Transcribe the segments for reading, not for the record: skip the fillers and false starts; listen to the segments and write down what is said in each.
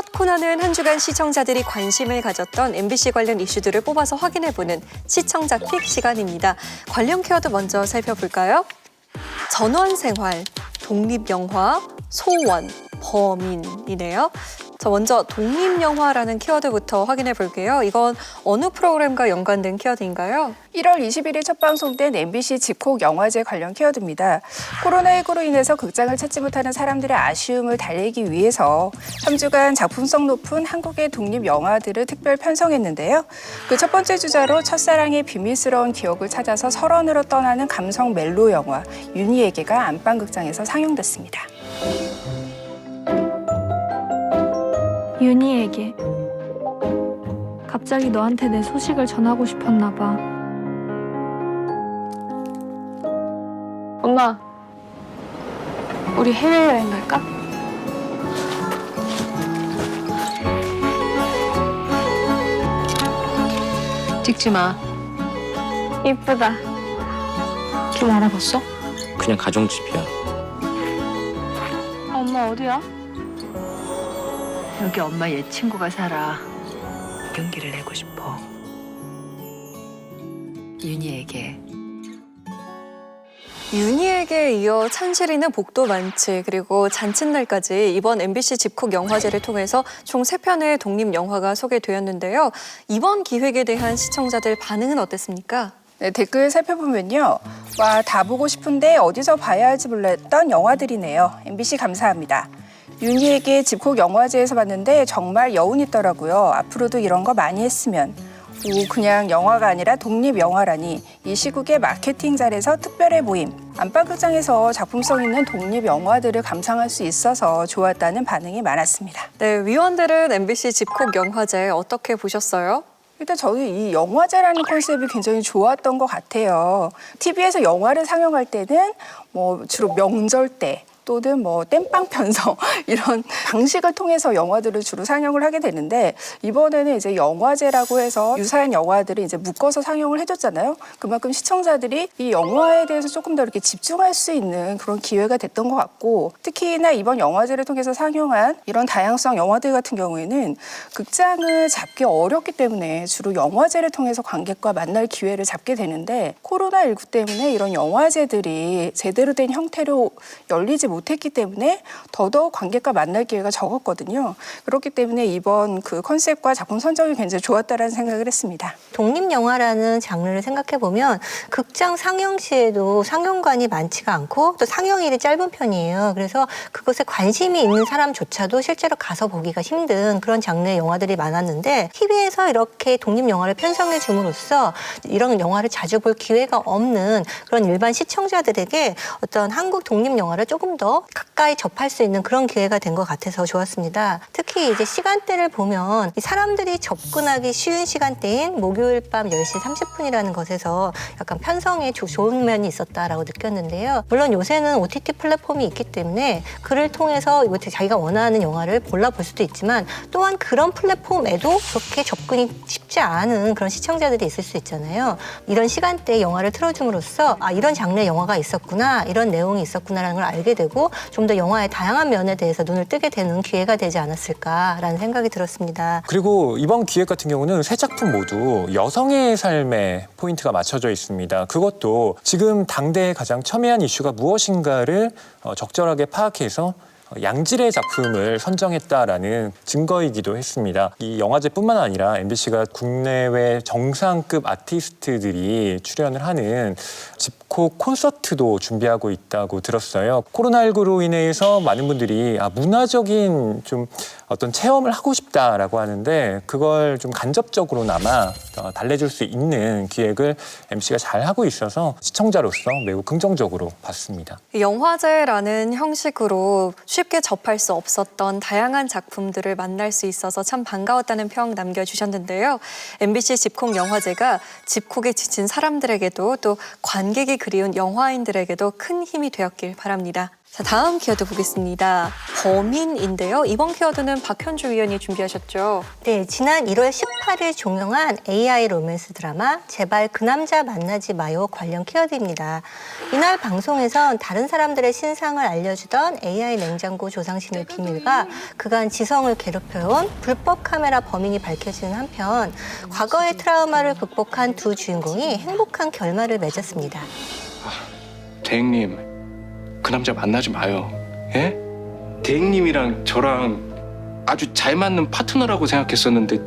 첫 코너는 한 주간 시청자들이 관심을 가졌던 MBC 관련 이슈들을 뽑아서 확인해보는 시청자 픽 시간입니다. 관련 키워드 먼저 살펴볼까요? 전원생활, 독립영화, 소원, 범인이네요. 자, 먼저 독립영화라는 키워드부터 확인해 볼게요. 이건 어느 프로그램과 연관된 키워드인가요? 1월 21일 첫 방송된 MBC 집콕 영화제 관련 키워드입니다. 코로나19로 인해서 극장을 찾지 못하는 사람들의 아쉬움을 달래기 위해서 3주간 작품성 높은 한국의 독립 영화들을 특별 편성했는데요. 그 첫 번째 주자로 첫사랑의 비밀스러운 기억을 찾아서 설원으로 떠나는 감성 멜로 영화 윤희에게가 안방극장에서 상영됐습니다. 윤희에게 갑자기 너한테 내 소식을 전하고 싶었나 봐. 엄마, 우리 해외여행 갈까? 찍지 마. 이쁘다. 길 알아봤어? 그냥 가정집이야. 엄마 어디야? 여기 엄마 옛 친구가 살아. 용기를 내고 싶어. 윤희에게. 윤희에게 이어 찬실이는 복도 많지, 그리고 잔칫날까지 이번 MBC 집콕 영화제를 통해서 총 3편의 독립 영화가 소개되었는데요. 이번 기획에 대한 시청자들 반응은 어땠습니까? 네, 댓글 살펴보면요. 와, 다 보고 싶은데 어디서 봐야 할지 몰랐던 영화들이네요. MBC 감사합니다. 윤희에게 집콕 영화제에서 봤는데 정말 여운 있더라고요. 앞으로도 이런 거 많이 했으면. 그냥 영화가 아니라 독립 영화라니. 이 시국의 마케팅 잘해서 특별해 보임. 안방극장에서 작품성 있는 독립 영화들을 감상할 수 있어서 좋았다는 반응이 많았습니다. 네, 위원들은 MBC 집콕 영화제 어떻게 보셨어요? 일단 저는 이 영화제라는 컨셉이 굉장히 좋았던 것 같아요. TV에서 영화를 상영할 때는 주로 명절 때 또는 땜빵 편성 이런 방식을 통해서 영화들을 주로 상영을 하게 되는데, 이번에는 이제 영화제라고 해서 유사한 영화들을 이제 묶어서 상영을 해줬잖아요. 그만큼 시청자들이 이 영화에 대해서 조금 더 이렇게 집중할 수 있는 그런 기회가 됐던 것 같고, 특히나 이번 영화제를 통해서 상영한 이런 다양성 영화들 같은 경우에는 극장을 잡기 어렵기 때문에 주로 영화제를 통해서 관객과 만날 기회를 잡게 되는데, 코로나19 때문에 이런 영화제들이 제대로 된 형태로 열리지 못했기 때문에 더더욱 관객과 만날 기회가 적었거든요. 그렇기 때문에 이번 그 컨셉과 작품 선정이 굉장히 좋았다라는 생각을 했습니다. 독립영화라는 장르를 생각해보면 극장 상영 시에도 상영관이 많지가 않고 또 상영일이 짧은 편이에요. 그래서 그것에 관심이 있는 사람조차도 실제로 가서 보기가 힘든 그런 장르의 영화들이 많았는데, TV에서 이렇게 독립영화를 편성해 줌으로써 이런 영화를 자주 볼 기회가 없는 그런 일반 시청자들에게 어떤 한국 독립영화를 조금 더 가까이 접할 수 있는 그런 기회가 된 것 같아서 좋았습니다. 특히 이제 시간대를 보면 이 사람들이 접근하기 쉬운 시간대인 목요일 밤 10시 30분이라는 것에서 약간 편성에 좋은 면이 있었다라고 느꼈는데요. 물론 요새는 OTT 플랫폼이 있기 때문에 그를 통해서 자기가 원하는 영화를 골라볼 수도 있지만, 또한 그런 플랫폼에도 그렇게 접근이 쉽지 않은 그런 시청자들이 있을 수 있잖아요. 이런 시간대에 영화를 틀어줌으로써 이런 장르의 영화가 있었구나, 이런 내용이 있었구나라는 걸 알게 되고 좀 더 영화의 다양한 면에 대해서 눈을 뜨게 되는 기회가 되지 않았을까라는 생각이 들었습니다. 그리고 이번 기획 같은 경우는 세 작품 모두 여성의 삶에 포인트가 맞춰져 있습니다. 그것도 지금 당대에 가장 첨예한 이슈가 무엇인가를 적절하게 파악해서 양질의 작품을 선정했다라는 증거이기도 했습니다. 이 영화제뿐만 아니라 MBC가 국내외 정상급 아티스트들이 출연을 하는 집콕 콘서트도 준비하고 있다고 들었어요. 코로나19로 인해서 많은 분들이 문화적인 좀 어떤 체험을 하고 싶다라고 하는데, 그걸 좀 간접적으로나마 달래줄 수 있는 기획을 MBC가 잘 하고 있어서 시청자로서 매우 긍정적으로 봤습니다. 영화제라는 형식으로 쉽게 접할 수 없었던 다양한 작품들을 만날 수 있어서 참 반가웠다는 평 남겨주셨는데요. MBC 집콕 영화제가 집콕에 지친 사람들에게도 또 관객이 그리운 영화인들에게도 큰 힘이 되었길 바랍니다. 자, 다음 키워드 보겠습니다. 범인인데요. 이번 키워드는 박현주 위원이 준비하셨죠. 네, 지난 1월 18일 종영한 AI 로맨스 드라마 제발 그 남자 만나지 마요 관련 키워드입니다. 이날 방송에선 다른 사람들의 신상을 알려주던 AI 냉장고 조상신의 비밀과 그간 지성을 괴롭혀온 불법 카메라 범인이 밝혀지는 한편 과거의 트라우마를 극복한 두 주인공이 행복한 결말을 맺었습니다. 대행님, 그 남자 만나지 마요. 예? 대행님이랑 저랑 아주 잘 맞는 파트너라고 생각했었는데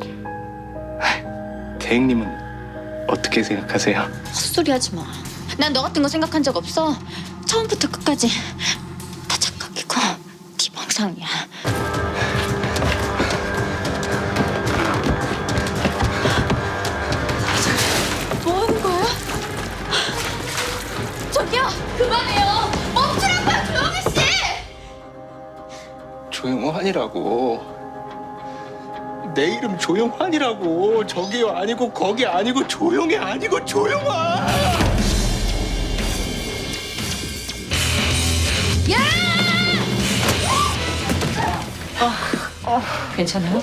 대행님은 어떻게 생각하세요? 헛소리 하지 마. 난 너 같은 거 생각한 적 없어. 처음부터 끝까지 다 착각이고 네 망상이야. 뭐 하는 거야? 저기요, 그만해요. 멈추라고요, 조영희 씨. 조용환이라고. 내 이름 조용환이라고. 저기요 아니고 거기 아니고 조용히 아니고 조용환. 괜찮아요?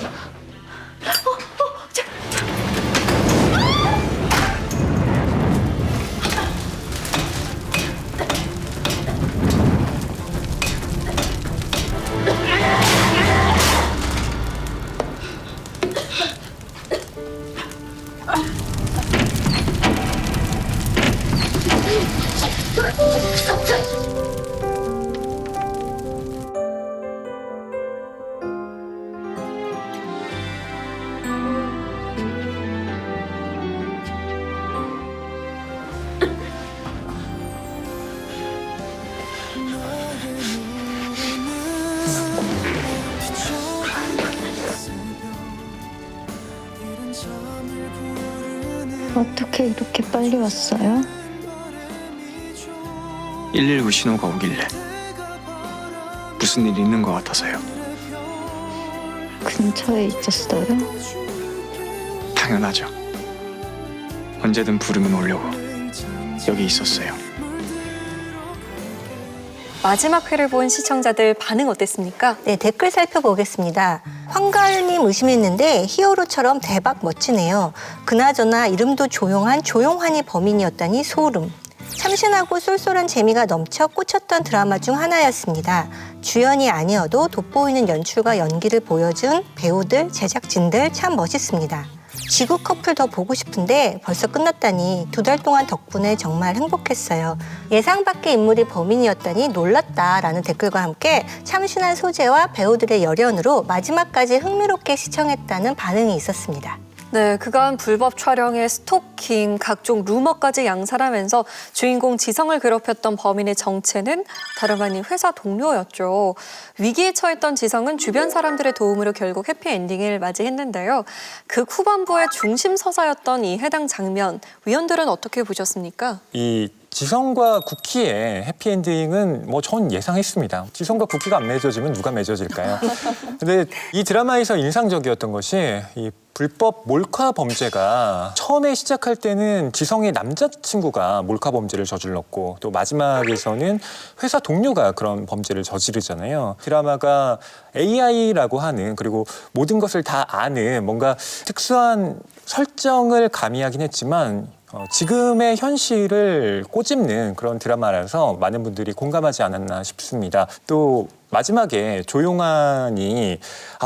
어떻게 이렇게 빨리 왔어요? 119 신호가 오길래 무슨 일 있는 것 같아서요. 근처에 있었어요? 당연하죠. 언제든 부르면 오려고 여기 있었어요. 마지막 회를 본 시청자들 반응 어땠습니까? 네, 댓글 살펴보겠습니다. 황가을님 의심했는데 히어로처럼 대박 멋지네요. 그나저나 이름도 조용한 조용환이 범인이었다니 소름. 참신하고 쏠쏠한 재미가 넘쳐 꽂혔던 드라마 중 하나였습니다. 주연이 아니어도 돋보이는 연출과 연기를 보여준 배우들, 제작진들 참 멋있습니다. 지구 커플 더 보고 싶은데 벌써 끝났다니 2달 동안 덕분에 정말 행복했어요. 예상 밖의 인물이 범인이었다니 놀랐다라는 댓글과 함께 참신한 소재와 배우들의 열연으로 마지막까지 흥미롭게 시청했다는 반응이 있었습니다. 네, 그간 불법 촬영에 스토킹, 각종 루머까지 양살하면서 주인공 지성을 괴롭혔던 범인의 정체는 다름 아닌 회사 동료였죠. 위기에 처했던 지성은 주변 사람들의 도움으로 결국 해피엔딩을 맞이했는데요. 그 후반부의 중심 서사였던 이 해당 장면, 위원들은 어떻게 보셨습니까? 이 지성과 쿠키의 해피엔딩은 뭐 전 예상했습니다. 지성과 쿠키가 안 맺어지면 누가 맺어질까요? 근데 이 드라마에서 인상적이었던 것이 이 불법 몰카 범죄가 처음에 시작할 때는 지성의 남자친구가 몰카 범죄를 저질렀고 또 마지막에서는 회사 동료가 그런 범죄를 저지르잖아요. 드라마가 AI라고 하는 그리고 모든 것을 다 아는 뭔가 특수한 설정을 가미하긴 했지만 지금의 현실을 꼬집는 그런 드라마라서 많은 분들이 공감하지 않았나 싶습니다. 또 마지막에 조용환이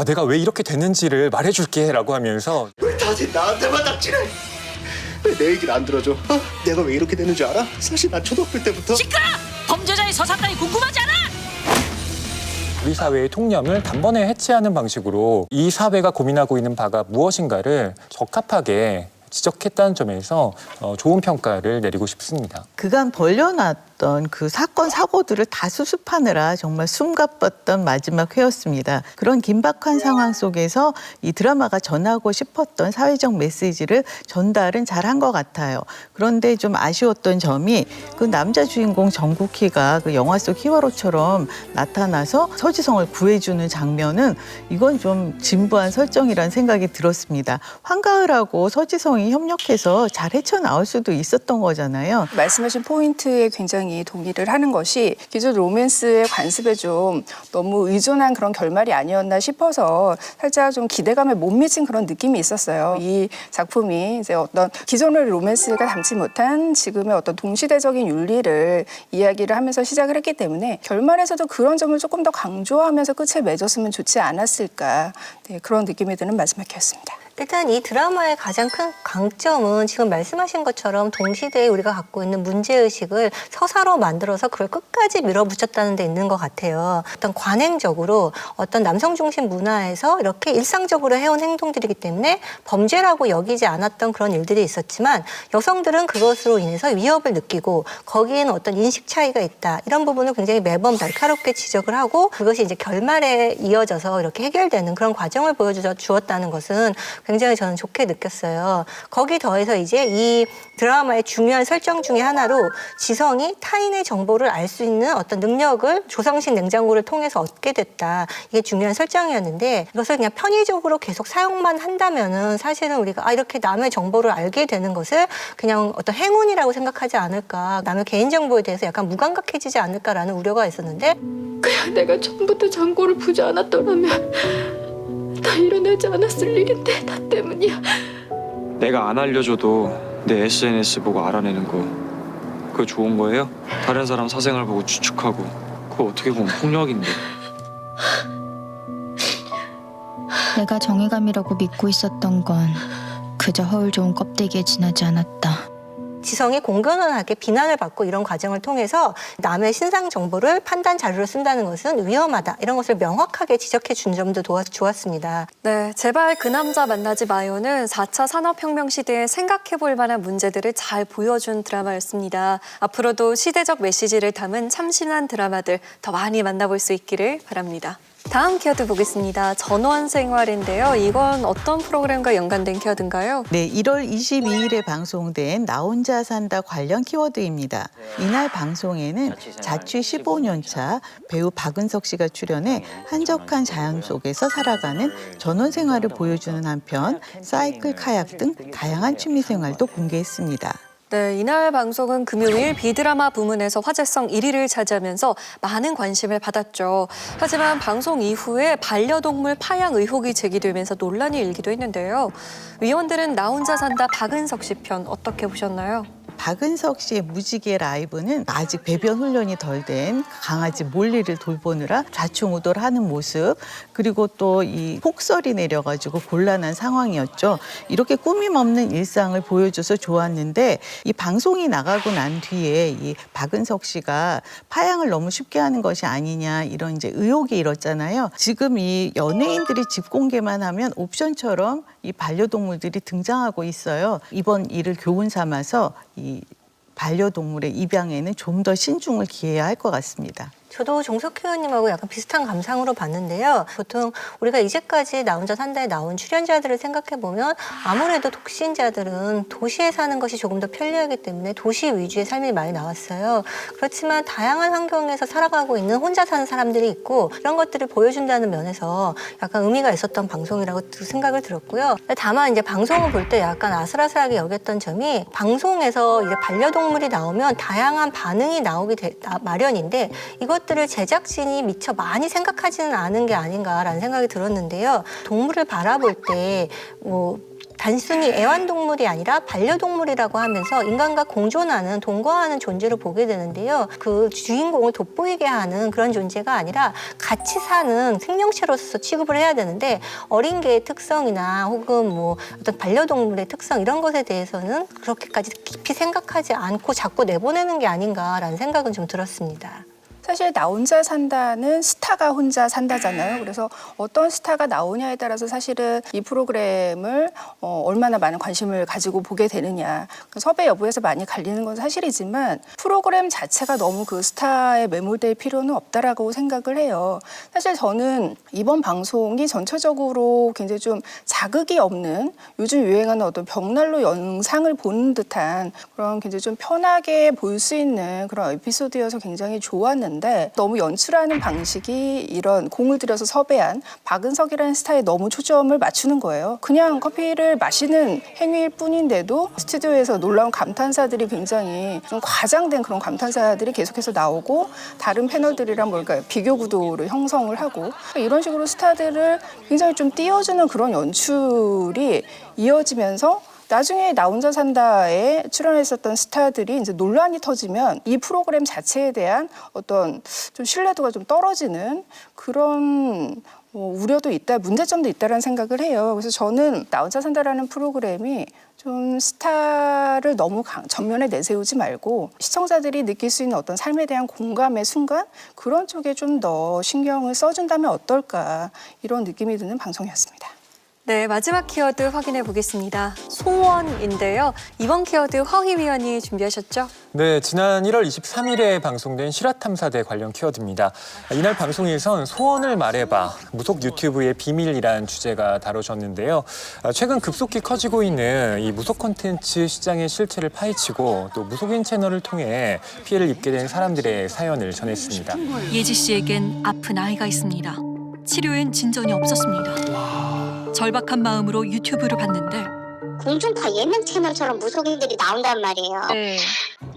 내가 왜 이렇게 됐는지를 말해줄게 라고 하면서 왜 다들 나한테만 닥치래? 왜 내 얘기를 안 들어줘? 내가 왜 이렇게 되는 줄 알아? 사실 난 초등학교 때부터 범죄자의 서사까지 궁금하지 않아? 우리 사회의 통념을 단번에 해체하는 방식으로 이 사회가 고민하고 있는 바가 무엇인가를 적합하게 지적했다는 점에서 좋은 평가를 내리고 싶습니다. 그간 벌려놨던 그 사건 사고들을 다 수습하느라 정말 숨가뻤던 마지막 회였습니다. 그런 긴박한 상황 속에서 이 드라마가 전하고 싶었던 사회적 메시지를 전달은 잘한 것 같아요. 그런데 좀 아쉬웠던 점이 그 남자 주인공 정국희가 그 영화 속 히어로처럼 나타나서 서지성을 구해주는 장면은 이건 좀 진부한 설정이라는 생각이 들었습니다. 황가을하고 서지성이 협력해서 잘 헤쳐나올 수도 있었던 거잖아요. 말씀하신 포인트에 굉장히 굉장히 동의를 하는 것이 기존 로맨스의 관습에 좀 너무 의존한 그런 결말이 아니었나 싶어서 살짝 좀 기대감에 못 미친 그런 느낌이 있었어요. 이 작품이 이제 어떤 기존의 로맨스가 담지 못한 지금의 어떤 동시대적인 윤리를 이야기를 하면서 시작을 했기 때문에 결말에서도 그런 점을 조금 더 강조하면서 끝을 맺었으면 좋지 않았을까, 네, 그런 느낌이 드는 마지막이었습니다. 일단 이 드라마의 가장 큰 강점은 지금 말씀하신 것처럼 동시대에 우리가 갖고 있는 문제의식을 서사로 만들어서 그걸 끝까지 밀어붙였다는 데 있는 것 같아요. 어떤 관행적으로 어떤 남성 중심 문화에서 이렇게 일상적으로 해온 행동들이기 때문에 범죄라고 여기지 않았던 그런 일들이 있었지만 여성들은 그것으로 인해서 위협을 느끼고 거기에는 어떤 인식 차이가 있다. 이런 부분을 굉장히 매번 날카롭게 지적을 하고 그것이 이제 결말에 이어져서 이렇게 해결되는 그런 과정을 보여주었다는 것은 굉장히 저는 좋게 느꼈어요. 거기 더해서 이제 이 드라마의 중요한 설정 중에 하나로 지성이 타인의 정보를 알 수 있는 어떤 능력을 조성식 냉장고를 통해서 얻게 됐다. 이게 중요한 설정이었는데 이것을 그냥 편의적으로 계속 사용만 한다면은 사실은 우리가 이렇게 남의 정보를 알게 되는 것을 그냥 어떤 행운이라고 생각하지 않을까. 남의 개인정보에 대해서 약간 무감각해지지 않을까라는 우려가 있었는데 그냥 내가 처음부터 잔고를 보지 않았더라면 다 일어나지 않았을 일인데 나 때문이야. 내가 안 알려줘도 내 SNS 보고 알아내는 거 그거 좋은 거예요? 다른 사람 사생활 보고 추측하고 그거 어떻게 보면 폭력인데. 내가 정의감이라고 믿고 있었던 건 그저 허울 좋은 껍데기에 지나지 않았다. 지성이 공견하게 비난을 받고 이런 과정을 통해서 남의 신상 정보를 판단 자료로 쓴다는 것은 위험하다. 이런 것을 명확하게 지적해 준 점도 좋았습니다. 네, 제발 그 남자 만나지 마요는 4차 산업혁명 시대에 생각해볼 만한 문제들을 잘 보여준 드라마였습니다. 앞으로도 시대적 메시지를 담은 참신한 드라마들 더 많이 만나볼 수 있기를 바랍니다. 다음 키워드 보겠습니다. 전원생활인데요. 이건 어떤 프로그램과 연관된 키워드인가요? 네, 1월 22일에 방송된 나 혼자 산다 관련 키워드입니다. 이날 방송에는 자취 15년 차 배우 박은석 씨가 출연해 한적한 자연 속에서 살아가는 전원 생활을 보여주는 한편 사이클, 카약 등 다양한 취미 생활도 공개했습니다. 네, 이날 방송은 금요일 비드라마 부문에서 화제성 1위를 차지하면서 많은 관심을 받았죠. 하지만 방송 이후에 반려동물 파양 의혹이 제기되면서 논란이 일기도 했는데요. 위원들은 나 혼자 산다 박은석 씨 편 어떻게 보셨나요? 박은석 씨의 무지개 라이브는 아직 배변 훈련이 덜 된 강아지 몰리를 돌보느라 좌충우돌 하는 모습, 그리고 또 이 폭설이 내려가지고 곤란한 상황이었죠. 이렇게 꾸밈 없는 일상을 보여줘서 좋았는데 이 방송이 나가고 난 뒤에 이 박은석 씨가 파양을 너무 쉽게 하는 것이 아니냐 이런 이제 의혹이 일었잖아요. 지금 이 연예인들이 집 공개만 하면 옵션처럼 이 반려동물들이 등장하고 있어요. 이번 일을 교훈 삼아서 이 반려동물의 입양에는 좀 더 신중을 기해야 할 것 같습니다. 저도 정석 의원님하고 약간 비슷한 감상으로 봤는데요. 보통 우리가 이제까지 나 혼자 산다에 나온 출연자들을 생각해보면 아무래도 독신자들은 도시에 사는 것이 조금 더 편리하기 때문에 도시 위주의 삶이 많이 나왔어요. 그렇지만 다양한 환경에서 살아가고 있는 혼자 사는 사람들이 있고 이런 것들을 보여준다는 면에서 약간 의미가 있었던 방송이라고 생각을 들었고요. 다만 이제 방송을 볼 때 약간 아슬아슬하게 여겼던 점이 방송에서 이제 반려동물이 나오면 다양한 반응이 나오기 마련인데 이것들을 제작진이 미처 많이 생각하지는 않은 게 아닌가라는 생각이 들었는데요. 동물을 바라볼 때 단순히 애완동물이 아니라 반려동물이라고 하면서 인간과 공존하는, 동거하는 존재로 보게 되는데요. 그 주인공을 돋보이게 하는 그런 존재가 아니라 같이 사는 생명체로서 취급을 해야 되는데 어린 개의 특성이나 혹은 어떤 반려동물의 특성 이런 것에 대해서는 그렇게까지 깊이 생각하지 않고 자꾸 내보내는 게 아닌가라는 생각은 좀 들었습니다. 사실 나 혼자 산다는 스타가 혼자 산다잖아요. 그래서 어떤 스타가 나오냐에 따라서 사실은 이 프로그램을 얼마나 많은 관심을 가지고 보게 되느냐. 섭외 여부에서 많이 갈리는 건 사실이지만 프로그램 자체가 너무 그 스타에 매몰될 필요는 없다라고 생각을 해요. 사실 저는 이번 방송이 전체적으로 굉장히 좀 자극이 없는 요즘 유행하는 어떤 벽난로 영상을 보는 듯한 그런 굉장히 좀 편하게 볼 수 있는 그런 에피소드여서 굉장히 좋았는데 있었는데 너무 연출하는 방식이 이런 공을 들여서 섭외한 박은석이라는 스타에 너무 초점을 맞추는 거예요. 그냥 커피를 마시는 행위일 뿐인데도 스튜디오에서 놀라운 감탄사들이 굉장히 좀 과장된 그런 감탄사들이 계속해서 나오고 다른 패널들이랑 뭔가 비교 구도를 형성을 하고 이런 식으로 스타들을 굉장히 좀 띄워주는 그런 연출이 이어지면서 나중에 나 혼자 산다에 출연했었던 스타들이 이제 논란이 터지면 이 프로그램 자체에 대한 어떤 좀 신뢰도가 좀 떨어지는 그런 우려도 있다, 문제점도 있다라는 생각을 해요. 그래서 저는 나 혼자 산다라는 프로그램이 좀 스타를 너무 전면에 내세우지 말고 시청자들이 느낄 수 있는 어떤 삶에 대한 공감의 순간 그런 쪽에 좀 더 신경을 써준다면 어떨까 이런 느낌이 드는 방송이었습니다. 네, 마지막 키워드 확인해 보겠습니다. 소원인데요. 이번 키워드 허희 위원이 준비하셨죠? 네, 지난 1월 23일에 방송된 실화탐사대 관련 키워드입니다. 이날 방송에선 소원을 말해봐, 무속 유튜브의 비밀이란 주제가 다뤄졌는데요. 최근 급속히 커지고 있는 이 무속 콘텐츠 시장의 실체를 파헤치고 또 무속인 채널을 통해 피해를 입게 된 사람들의 사연을 전했습니다. 예지 씨에겐 아픈 아이가 있습니다. 치료엔 진전이 없었습니다. 절박한 마음으로 유튜브를 봤는데 공중파 예능 채널처럼 무속인들이 나온단 말이에요. 네.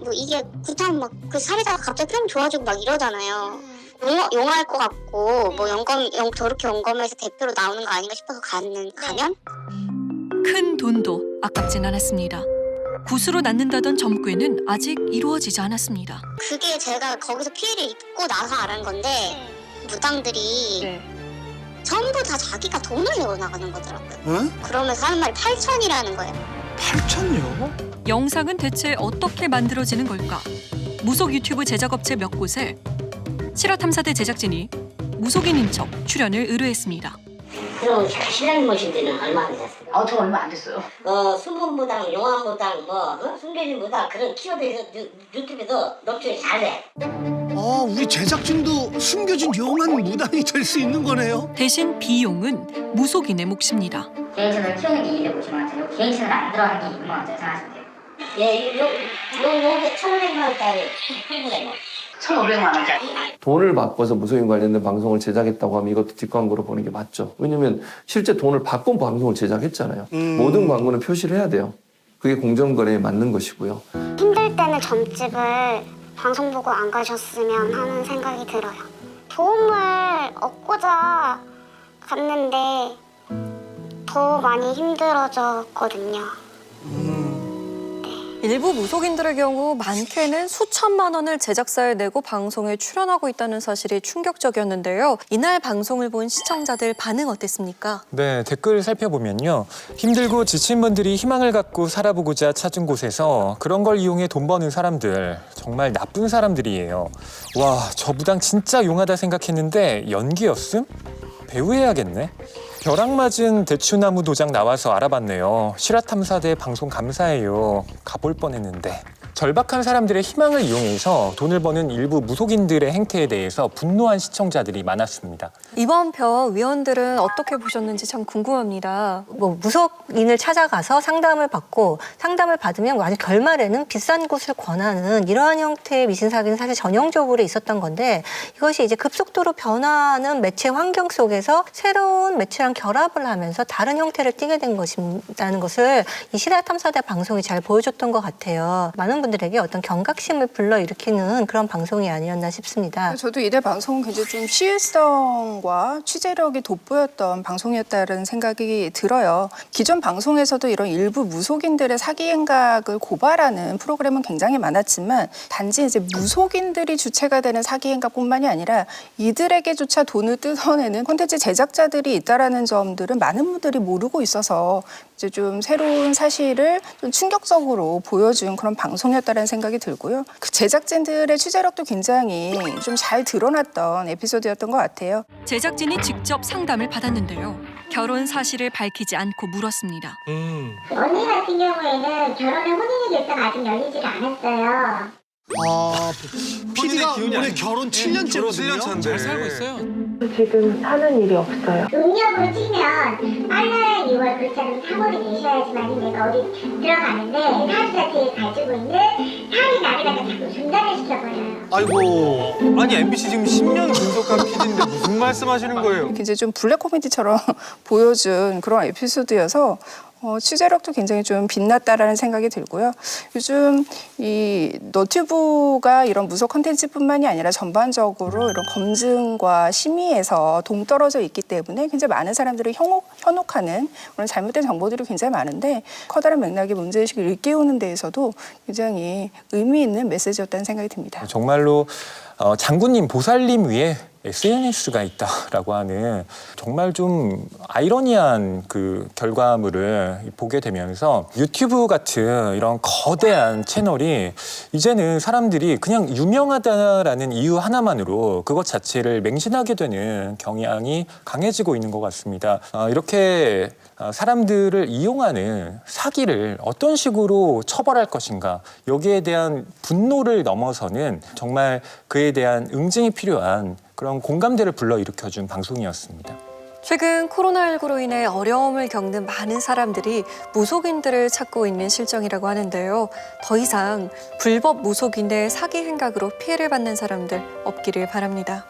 뭐 이게 그렇다면 막 그 사례자가 갑자기 표정 좋아지고 막 이러잖아요. 용할 것 같고 뭐 저렇게 연검에서 대표로 나오는 거 아닌가 싶어서 가면 큰 돈도 아깝진 않았습니다. 굿으로 낳는다던 점괘는 아직 이루어지지 않았습니다. 그게 제가 거기서 피해를 입고 나서 알은 건데 무당들이 전부 다 자기가 돈을 내고 나가는 거더라고요. 응? 그러면서 하는 말이 8천이라는 거예요. 8천요? 영상은 대체 어떻게 만들어지는 걸까? 무속 유튜브 제작업체 몇 곳에 실화탐사대 제작진이 무속인인 척 출연을 의뢰했습니다. 그럼 신랑 모신 데는 얼마 안 됐어요? 저 얼마 안 됐어요. 수문무당, 용화무당, 숨겨진무당 그런 키워드에서 유튜브에서 녹취를 잘해. 우리 제작진도 숨겨진 영한 무당이 될 수 있는 거네요. 대신 비용은 무속인의 몫입니다. 개인 채널 키우는 게 250만 원짜리고 개인 채널 안 들어가는 게 200만 원짜리 생각하시면 돼요. 예, 요게 1,500만 원짜리 흥분해요. 1,500만 원짜리. 돈을 받고서 무속인 관련된 방송을 제작했다고 하면 이것도 뒷광고로 보는 게 맞죠. 왜냐면 실제 돈을 받고 방송을 제작했잖아요. 모든 광고는 표시를 해야 돼요. 그게 공정거래에 맞는 것이고요. 힘들 때는 점집을 방송 보고 안 가셨으면 하는 생각이 들어요. 도움을 얻고자 갔는데 더 많이 힘들어졌거든요. 일부 무속인들의 경우 많게는 수천만 원을 제작사에 내고 방송에 출연하고 있다는 사실이 충격적이었는데요. 이날 방송을 본 시청자들 반응 어땠습니까? 네, 댓글 살펴보면요. 힘들고 지친 분들이 희망을 갖고 살아보고자 찾은 곳에서 그런 걸 이용해 돈 버는 사람들, 정말 나쁜 사람들이에요. 와, 저 무당 진짜 용하다 생각했는데 연기였음? 배우 해야겠네. 벼락 맞은 대추나무 도장 나와서 알아봤네요. 실화탐사대 방송 감사해요. 가볼 뻔했는데. 절박한 사람들의 희망을 이용해서 돈을 버는 일부 무속인들의 행태에 대해서 분노한 시청자들이 많았습니다. 이번 편 위원들은 어떻게 보셨는지 참 궁금합니다. 뭐 무속인을 찾아가서 상담을 받고 상담을 받으면 아주 결말에는 비싼 곳을 권하는 이러한 형태의 미신사기는 사실 전형적으로 있었던 건데 이것이 이제 급속도로 변화하는 매체 환경 속에서 새로운 매체랑 결합을 하면서 다른 형태를 띠게 된 것이라는 것을 이 실화탐사대 방송이 잘 보여줬던 것 같아요. 많은 분들에게 어떤 경각심을 불러일으키는 그런 방송이 아니었나 싶습니다. 저도 이날 방송은 굉장히 좀 시일성과 취재력이 돋보였던 방송이었다는 생각이 들어요. 기존 방송에서도 이런 일부 무속인들의 사기 행각을 고발하는 프로그램은 굉장히 많았지만 단지 이제 무속인들이 주체가 되는 사기 행각뿐만이 아니라 이들에게조차 돈을 뜯어내는 콘텐츠 제작자들이 있다라는 점들은 많은 분들이 모르고 있어서 이제 좀 새로운 사실을 좀 충격적으로 보여준 그런 방송이었다는 생각이 들고요. 그 제작진들의 취재력도 굉장히 좀 잘 드러났던 에피소드였던 것 같아요. 제작진이 직접 상담을 받았는데요. 결혼 사실을 밝히지 않고 물었습니다. 언니 같은 경우에는 결혼에 혼인이 됐다가 아직 열리지를 않았어요. PD가 올해 결혼 7년째거든요. 잘 살고 있어요. 지금 사는 일이 없어요. 음력으로 치면 빨라야 6월 정말 그렇지 않으면 사고를 내셔야지만 내가 어디 들어가는데 사주 자체에 가지고 있는 사회 나를 갖다 자꾸 중단을 시켜버려요. 아이고, 아니 MBC 지금 10년 분석한 PD인데 무슨 말씀하시는 거예요? 굉장히 좀 블랙 코미디처럼 보여준 그런 에피소드여서 취재력도 굉장히 좀 빛났다라는 생각이 들고요. 요즘 이 너튜브가 이런 무속 콘텐츠뿐만이 아니라 전반적으로 이런 검증과 심의에서 동떨어져 있기 때문에 굉장히 많은 사람들을 현혹하는 그런 잘못된 정보들이 굉장히 많은데 커다란 맥락의 문제의식을 일깨우는 데에서도 굉장히 의미 있는 메시지였다는 생각이 듭니다. 정말로 장군님 보살님 위에 SNS가 있다라고 하는 정말 좀 아이러니한 그 결과물을 보게 되면서 유튜브 같은 이런 거대한 채널이 이제는 사람들이 그냥 유명하다라는 이유 하나만으로 그것 자체를 맹신하게 되는 경향이 강해지고 있는 것 같습니다. 이렇게 사람들을 이용하는 사기를 어떤 식으로 처벌할 것인가, 여기에 대한 분노를 넘어서는 정말 그에 대한 응징이 필요한 그런 공감대를 불러일으켜준 방송이었습니다. 최근 코로나19로 인해 어려움을 겪는 많은 사람들이 무속인들을 찾고 있는 실정이라고 하는데요. 더 이상 불법 무속인의 사기 행각으로 피해를 받는 사람들 없기를 바랍니다.